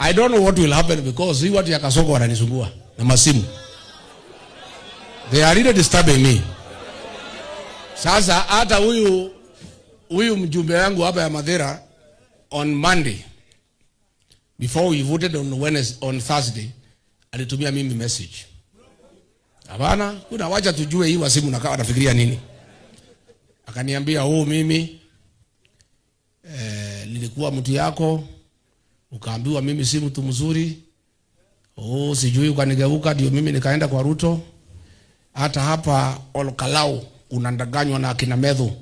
I don't know what will happen because hii watu ya Kasongo wananisumbua na masimu. They are really disturbing me. Sasa hata huyu mjumbe wangu hapa ya Madera on Monday before we voted on Thursday alitumia mimi message. Hapana, kuna wacha tujue hii wasimu na kawa nafikiria nini. Akaniambia mimi nilikuwa mtu yako, ukaambiwa mimi si mtu mzuri. Sijui ukanigeuka ndio mimi nikaenda kwa Ruto. Hata hapa Olkalau unandanganywa na akina Medho.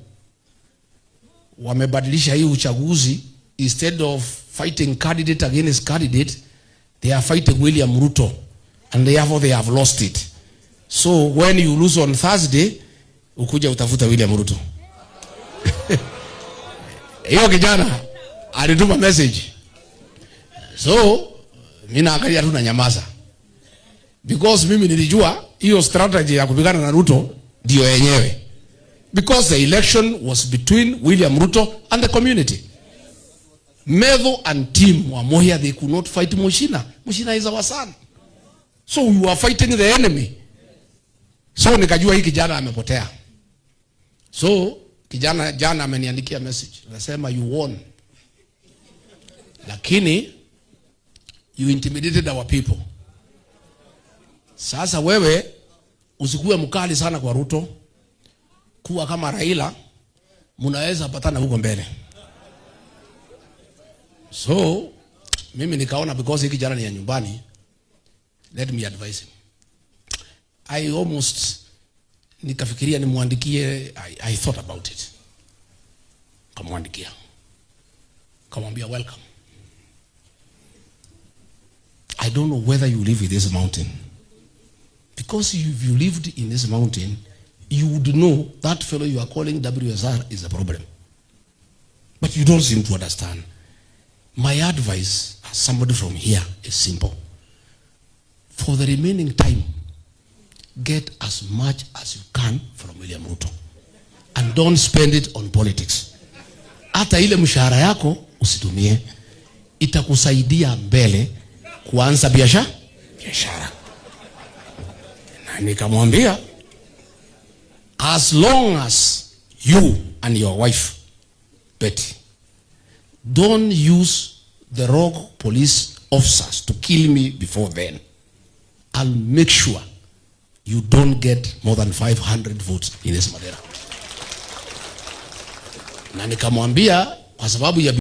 Wamebadilisha hii uchaguzi, instead of fighting candidate against candidate, they are fighting William Ruto, and therefore they have lost it. So when you lose on Thursday, ukuja utafuta William Ruto. Hiyo kijana alituma message. So mimi naangalia tu na nyamaza. Because mimi nilijua hiyo strategy ya kupigana na Ruto ndio yenyewe. Because the election was between William Ruto and the community. Medho and team wa Moya, they could not fight Mushina. Mushina is our son. So we were fighting the enemy. So nikajua hii kijana amepotea. So kijana jana ameniandikia message. Anasema you won. Lakini you intimidated our people. Sasa wewe usikuwe mkali sana kwa Ruto. Kuwa kama Raila, mnaweza patana huko mbele. So mimi nikaona because hiki kijana ni ya nyumbani, let me advise him. I almost nikafikiria nimwandikie. I thought about it. Kamwandikia. Kamwambia welcome. I don't know whether you live in this mountain. Because if you lived in this mountain, you would know that fellow you are calling WSR is a problem. But you don't seem to understand. My advice as somebody from here is simple. For the remaining time, get as much as you can from William Ruto. And don't spend it on politics. Hata ile mshahara yako usitumie. Itakusaidia mbele kuanza biashara. Na nikamwambia, as long as you and your wife, Betty, don't use the rogue police officers to kill me before then, I'll make sure you don't get more than 500 votes in this Madera. Na nikamwambia kwa sababu ya